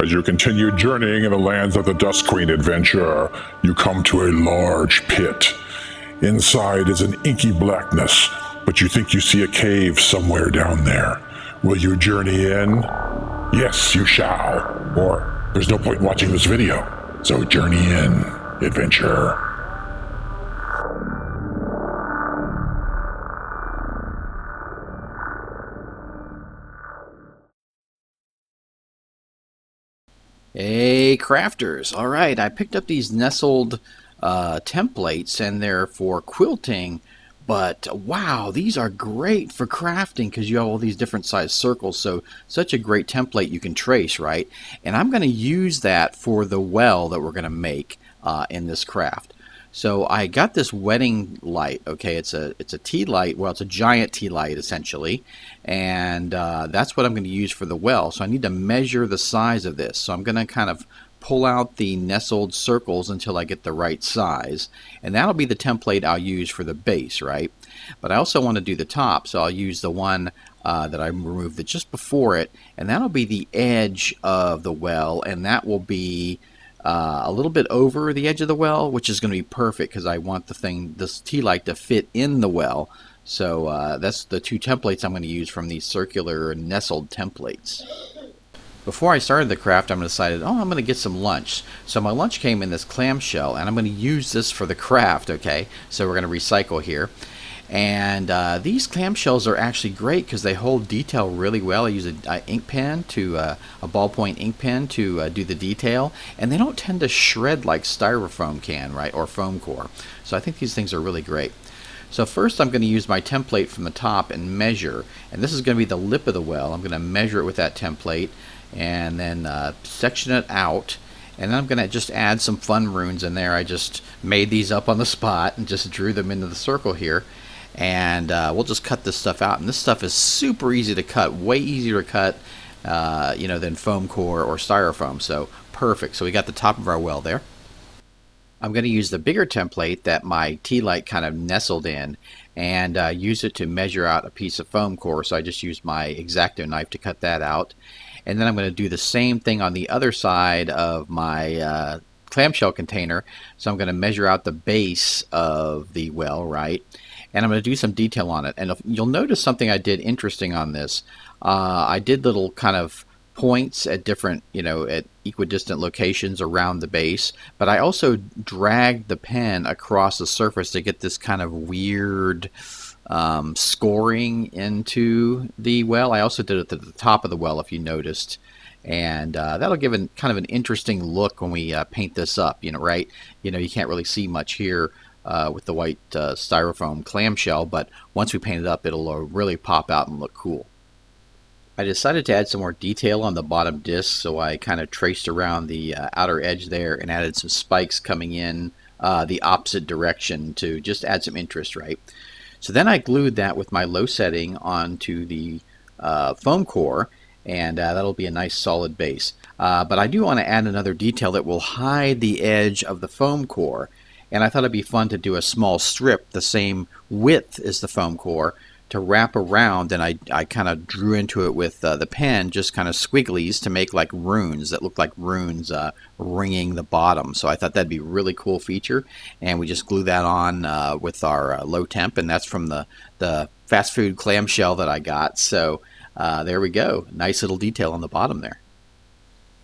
As you continue journeying in the lands of the Dusk Queen adventure, you come to a large pit. Inside is an inky blackness, but you think you see a cave somewhere down there. Will you journey in? Yes, you shall. Or there's no point in watching this video. So journey in, adventure. Hey crafters, all right, I picked up these nestled templates and they're for quilting, but wow, these are great for crafting because you have all these different size circles, so such a great template you can trace, right? And I'm going to use that for the well that we're going to make in this craft. So I got this wedding light. Okay, it's a tea light. Well, it's a giant tea light essentially, and that's what I'm going to use for the well. So I need to measure the size of this. So I'm going to kind of pull out the nestled circles until I get the right size, and that'll be the template I'll use for the base, right? But I also want to do the top, so I'll use the one that I removed just before it, and that'll be the edge of the well, and that will be a little bit over the edge of the well, which is going to be perfect because I want this tea light to fit in the well. So that's the two templates I'm going to use from these circular nestled templates. Before I started the craft, I'm decided, I'm going to get some lunch. So my lunch came in this clamshell, and I'm going to use this for the craft, okay? So we're going to recycle here. And these clamshells are actually great because they hold detail really well. I use a ink pen a ballpoint ink pen to do the detail, and they don't tend to shred like styrofoam can, right, or foam core. So I think these things are really great. So first I'm going to use my template from the top and measure, and this is going to be the lip of the well. I'm going to measure it with that template and then section it out. And then I'm going to just add some fun runes in there. I just made these up on the spot and just drew them into the circle here. And we'll just cut this stuff out. And this stuff is super easy to cut, way easier to cut than foam core or styrofoam. So perfect. So we got the top of our well there. I'm going to use the bigger template that my tea light kind of nestled in and use it to measure out a piece of foam core. So I just used my X-Acto knife to cut that out. And then I'm going to do the same thing on the other side of my clamshell container. So I'm going to measure out the base of the well, right? And I'm going to do some detail on it. And you'll notice something I did interesting on this. I did little kind of points at different, at equidistant locations around the base. But I also dragged the pen across the surface to get this kind of weird scoring into the well. I also did it at the top of the well, if you noticed. And that'll give kind of an interesting look when we paint this up, right? You can't really see much here with the white styrofoam clamshell, but once we paint it up, it'll really pop out and look cool. I decided to add some more detail on the bottom disc, so I kind of traced around the outer edge there and added some spikes coming in the opposite direction to just add some interest, right? So then I glued that with my low setting onto the foam core, and that'll be a nice solid base. But I do want to add another detail that will hide the edge of the foam core. And I thought it'd be fun to do a small strip the same width as the foam core to wrap around, and I kind of drew into it with the pen, just kind of squigglies to make like runes that look like runes ringing the bottom. So I thought that'd be a really cool feature, and we just glue that on with our low temp, and that's from the fast food clamshell that I got. So there we go, nice little detail on the bottom there.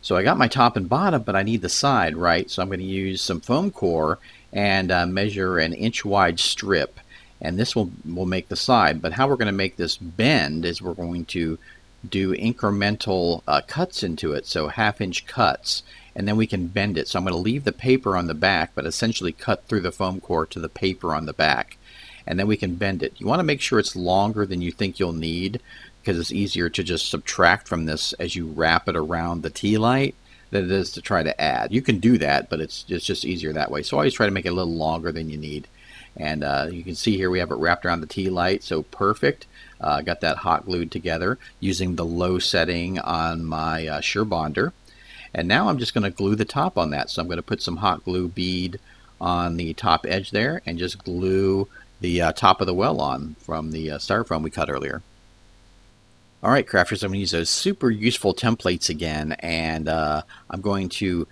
So I got my top and bottom, but I need the side, right? So I'm going to use some foam core and measure an inch wide strip, and this will make the side. But how we're going to make this bend is we're going to do incremental cuts into it, so half-inch cuts, and then we can bend it. So I'm going to leave the paper on the back, but essentially cut through the foam core to the paper on the back, and then we can bend it. You want to make sure it's longer than you think you'll need, because it's easier to just subtract from this as you wrap it around the tea light than it is to try to add. You can do that, but it's just easier that way. So always try to make it a little longer than you need. And you can see here we have it wrapped around the tea light, so perfect. Got that hot glued together using the low setting on my Sure Bonder. And now I'm just going to glue the top on that. So I'm going to put some hot glue bead on the top edge there and just glue the top of the well on from the styrofoam we cut earlier. All right, crafters, I'm going to use those super useful templates again, and I'm going to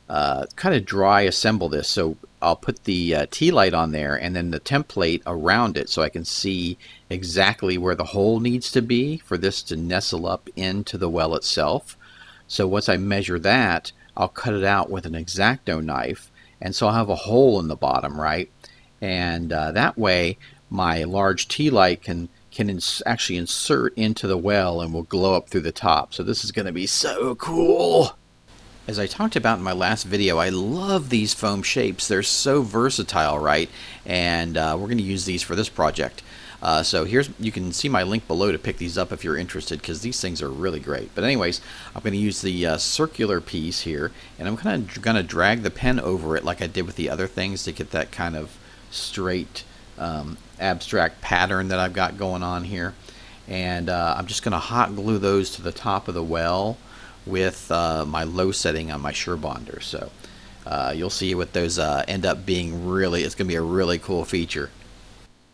kind of dry assemble this. So I'll put the tea light on there and then the template around it so I can see exactly where the hole needs to be for this to nestle up into the well itself. So once I measure that, I'll cut it out with an X-Acto knife, and so I'll have a hole in the bottom, right? And that way my large tea light can actually insert into the well and will glow up through the top. So this is going to be so cool. As I talked about in my last video, I love these foam shapes. They're so versatile, right? And we're going to use these for this project. So you can see my link below to pick these up if you're interested, because these things are really great. But anyways, I'm going to use the circular piece here, and I'm kind of going to drag the pen over it like I did with the other things to get that kind of straight abstract pattern that I've got going on here. And I'm just going to hot glue those to the top of the well with my low setting on my Surebonder. So you'll see what those end up being. Really, it's going to be a really cool feature.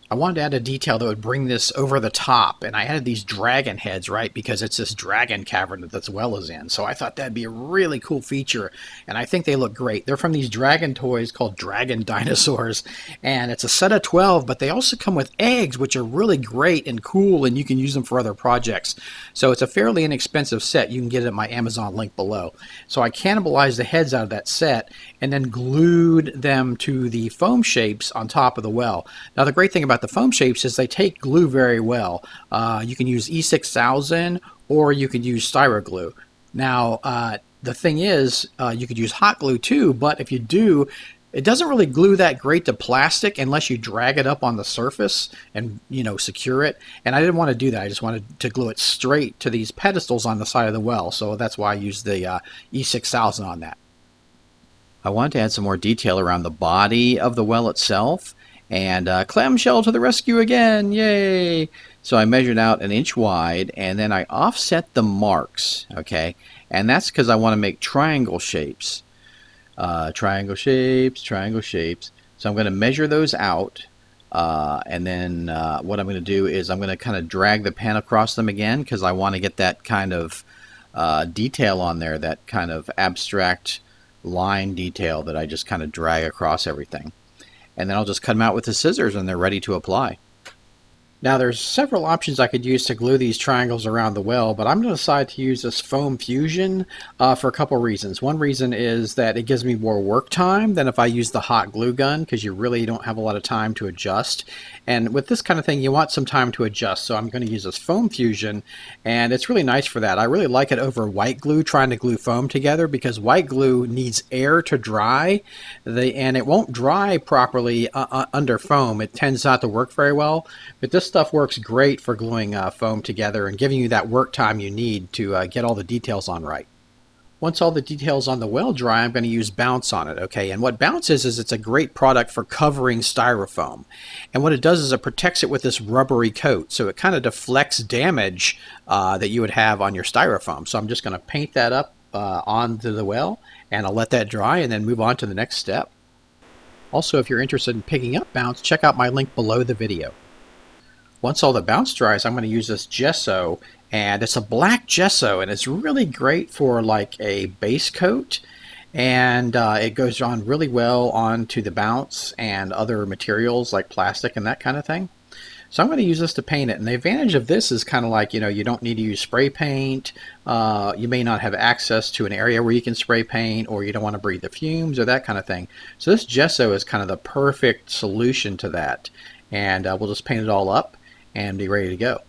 I wanted to add a detail that would bring this over the top, and I added these dragon heads, right, because it's this dragon cavern that this well is in. So I thought that'd be a really cool feature, and I think they look great. They're from these dragon toys called Dragon Dinosaurs, and it's a set of 12, but they also come with eggs, which are really great and cool, and you can use them for other projects. So it's a fairly inexpensive set. You can get it at my Amazon link below. So I cannibalized the heads out of that set and then glued them to the foam shapes on top of the well. Now the great thing about the foam shapes is they take glue very well. You can use E6000 or you could use styro glue. Now the thing is, you could use hot glue too, but if you do, it doesn't really glue that great to plastic unless you drag it up on the surface and, you know, secure it. And I didn't want to do that. I just wanted to glue it straight to these pedestals on the side of the well. So that's why I used the E6000 on that. I wanted to add some more detail around the body of the well itself. And clamshell to the rescue again, yay! So I measured out 1 inch wide, and then I offset the marks, okay? And that's because I want to make triangle shapes. Triangle shapes. So I'm going to measure those out, and then what I'm going to do is I'm going to kind of drag the pen across them again, because I want to get that kind of detail on there, that kind of abstract line detail that I just kind of drag across everything. And then I'll just cut them out with the scissors and they're ready to apply. Now there's several options I could use to glue these triangles around the well, but I'm going to decide to use this foam fusion for a couple reasons. One reason is that it gives me more work time than if I use the hot glue gun, because you really don't have a lot of time to adjust. And with this kind of thing, you want some time to adjust, so I'm going to use this foam fusion, and it's really nice for that. I really like it over white glue, trying to glue foam together, because white glue needs air to dry, and it won't dry properly under foam. It tends not to work very well, but this stuff works great for gluing foam together and giving you that work time you need to get all the details on right. Once all the details on the well dry, I'm going to use Bounce on it, okay? And what Bounce is it's a great product for covering styrofoam. And what it does is it protects it with this rubbery coat, so it kind of deflects damage that you would have on your styrofoam. So I'm just going to paint that up onto the well, and I'll let that dry and then move on to the next step. Also, if you're interested in picking up Bounce, check out my link below the video. Once all the bounce dries, I'm going to use this gesso, and it's a black gesso, and it's really great for like a base coat, and it goes on really well onto the bounce and other materials like plastic and that kind of thing. So I'm going to use this to paint it, and the advantage of this is kind of like, you know, you don't need to use spray paint, you may not have access to an area where you can spray paint, or you don't want to breathe the fumes or that kind of thing. So this gesso is kind of the perfect solution to that, and we'll just paint it all up and be ready to go.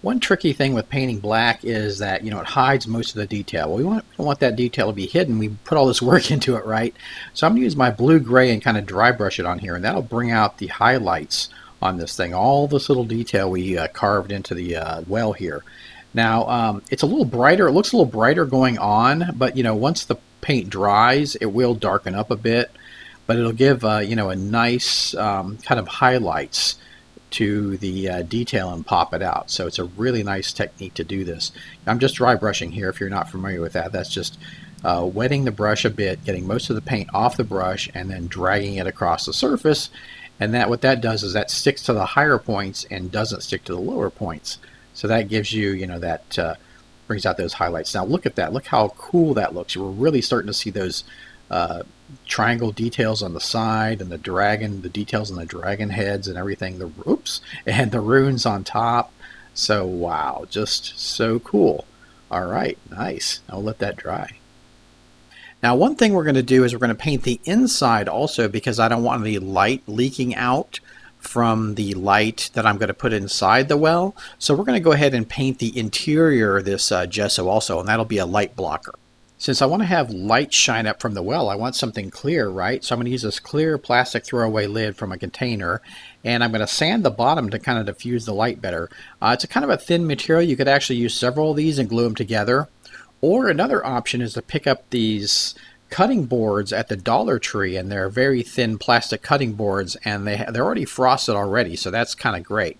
One tricky thing with painting black is that, you know, it hides most of the detail. Well, we don't want that detail to be hidden. We put all this work into it, right? So I'm going to use my blue gray and kind of dry brush it on here, and that'll bring out the highlights on this thing, all this little detail we carved into the well here. Now it's a little brighter, it looks a little brighter going on, but you know, once the paint dries it will darken up a bit, but it'll give you know, a nice kind of highlights to the detail and pop it out. So it's a really nice technique to do this. I'm just dry brushing here if you're not familiar with that. That's just wetting the brush a bit, getting most of the paint off the brush, and then dragging it across the surface. And that what that does is that sticks to the higher points and doesn't stick to the lower points. So that gives you, that brings out those highlights. Now look at that. Look how cool that looks. We're really starting to see those triangle details on the side, and the details on the dragon heads and everything. And the runes on top. So wow, just so cool. All right, nice. I'll let that dry. Now one thing we're going to do is we're going to paint the inside also, because I don't want any light leaking out from the light that I'm going to put inside the well. So we're going to go ahead and paint the interior of this gesso also, and that'll be a light blocker. Since I want to have light shine up from the well, I want something clear, right? So I'm going to use this clear plastic throwaway lid from a container, and I'm going to sand the bottom to kind of diffuse the light better. It's a kind of a thin material. You could actually use several of these and glue them together. Or another option is to pick up these cutting boards at the Dollar Tree, and they're very thin plastic cutting boards, and they're already frosted already, so that's kind of great.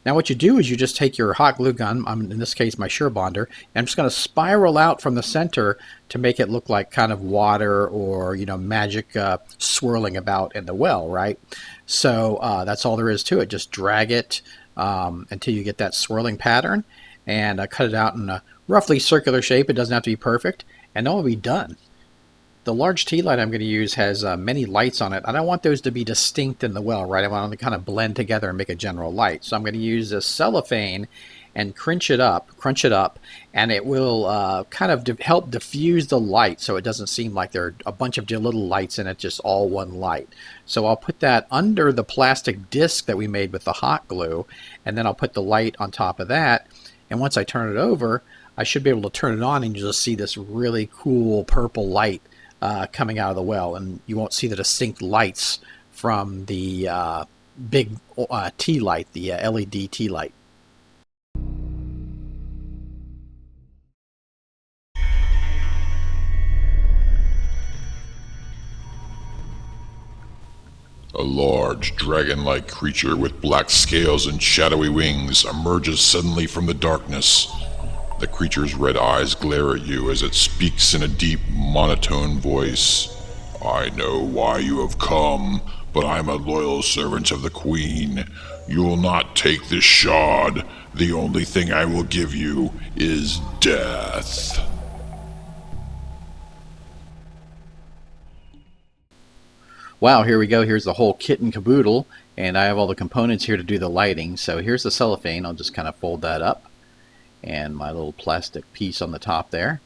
Now what you do is you just take your hot glue gun, in this case my Surebonder, and I'm just going to spiral out from the center to make it look like kind of water or magic swirling about in the well, right? So that's all there is to it. Just drag it until you get that swirling pattern, and cut it out in a roughly circular shape. It doesn't have to be perfect, and then we'll be done. The large tea light I'm going to use has many lights on it. I don't want those to be distinct in the well, right? I want them to kind of blend together and make a general light. So I'm going to use this cellophane and crunch it up, and it will kind of help diffuse the light, so it doesn't seem like there are a bunch of little lights in it, just all one light. So I'll put that under the plastic disc that we made with the hot glue, and then I'll put the light on top of that. And once I turn it over, I should be able to turn it on, and you'll just see this really cool purple light coming out of the well, and you won't see the distinct lights from the big tea light, the LED tea light. A large, dragon-like creature with black scales and shadowy wings emerges suddenly from the darkness. The creature's red eyes glare at you as it speaks in a deep, monotone voice. I know why you have come, but I'm a loyal servant of the Queen. You will not take this shard. The only thing I will give you is death. Wow, here we go. Here's the whole kit and caboodle, and I have all the components here to do the lighting. So here's the cellophane. I'll just kind of fold that up, and my little plastic piece on the top there,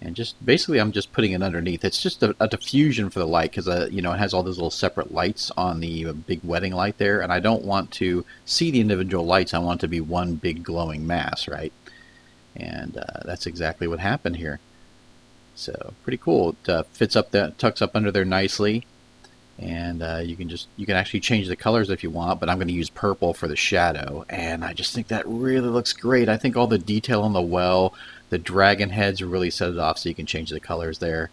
and just basically I'm just putting it underneath. It's just a diffusion for the light, because it has all those little separate lights on the big wedding light there, and I don't want to see the individual lights. I want it to be one big glowing mass, right? And that's exactly what happened here. So pretty cool. It fits up, tucks up under there nicely. And you can actually change the colors if you want, but I'm going to use purple for the shadow, and I just think that really looks great. I think all the detail on the well, the dragon heads really set it off, so you can change the colors there.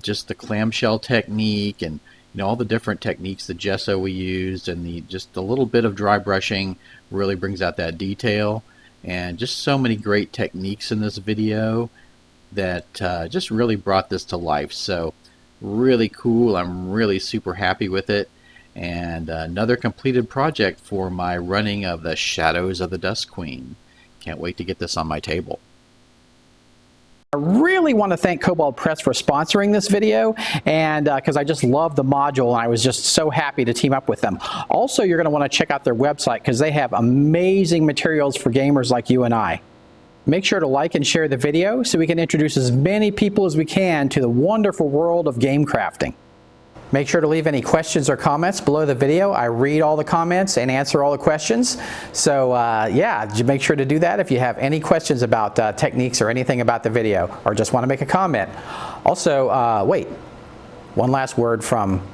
Just the clamshell technique, and all the different techniques, the gesso we used, and just a little bit of dry brushing really brings out that detail, and just so many great techniques in this video that just really brought this to life. So really cool. I'm really super happy with it, and another completed project for my running of the Shadows of the Dusk Queen. Can't wait to get this on my table. I really want to thank Cobalt Press for sponsoring this video, and because I just love the module, and I was just so happy to team up with them. Also, you're going to want to check out their website, because they have amazing materials for gamers like you and I. Make sure to like and share the video so we can introduce as many people as we can to the wonderful world of game crafting. Make sure to leave any questions or comments below the video. I read all the comments and answer all the questions. So yeah, make sure to do that if you have any questions about techniques or anything about the video, or just want to make a comment. Also, wait, one last word from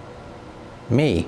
me.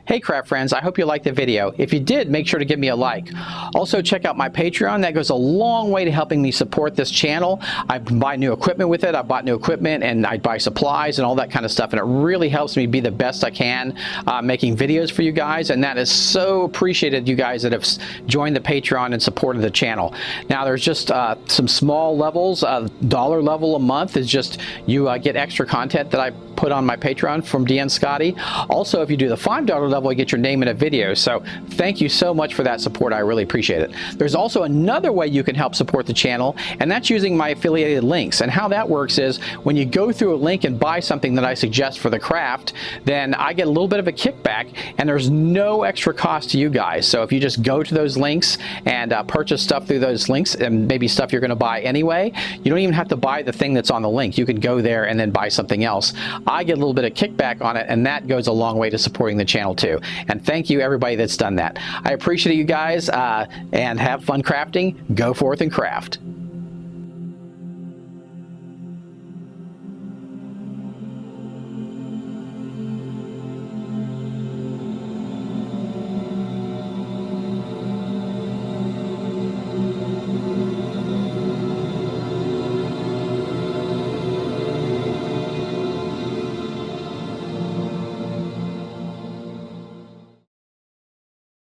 Hey craft friends, I hope you liked the video. If you did, make sure to give me a like. Also check out my Patreon. That goes a long way to helping me support this channel. I buy new equipment with it. I bought new equipment, and I buy supplies and all that kind of stuff, and it really helps me be the best I can making videos for you guys, and that is so appreciated, you guys that have joined the Patreon and supported the channel. Now there's just some small levels. $1 level a month is just you get extra content that I put on my Patreon from DN Scotty. Also, if you do the $5 level level, you get your name in a video. So thank you so much for that support. I really appreciate it. There's also another way you can help support the channel, and that's using my affiliated links. And how that works is when you go through a link and buy something that I suggest for the craft, then I get a little bit of a kickback, and there's no extra cost to you guys. So if you just go to those links and purchase stuff through those links, and maybe stuff you're going to buy anyway, you don't even have to buy the thing that's on the link. You can go there and then buy something else. I get a little bit of kickback on it, and that goes a long way to supporting the channel too. And thank you everybody that's done that. I appreciate you guys, and have fun crafting. Go forth and craft.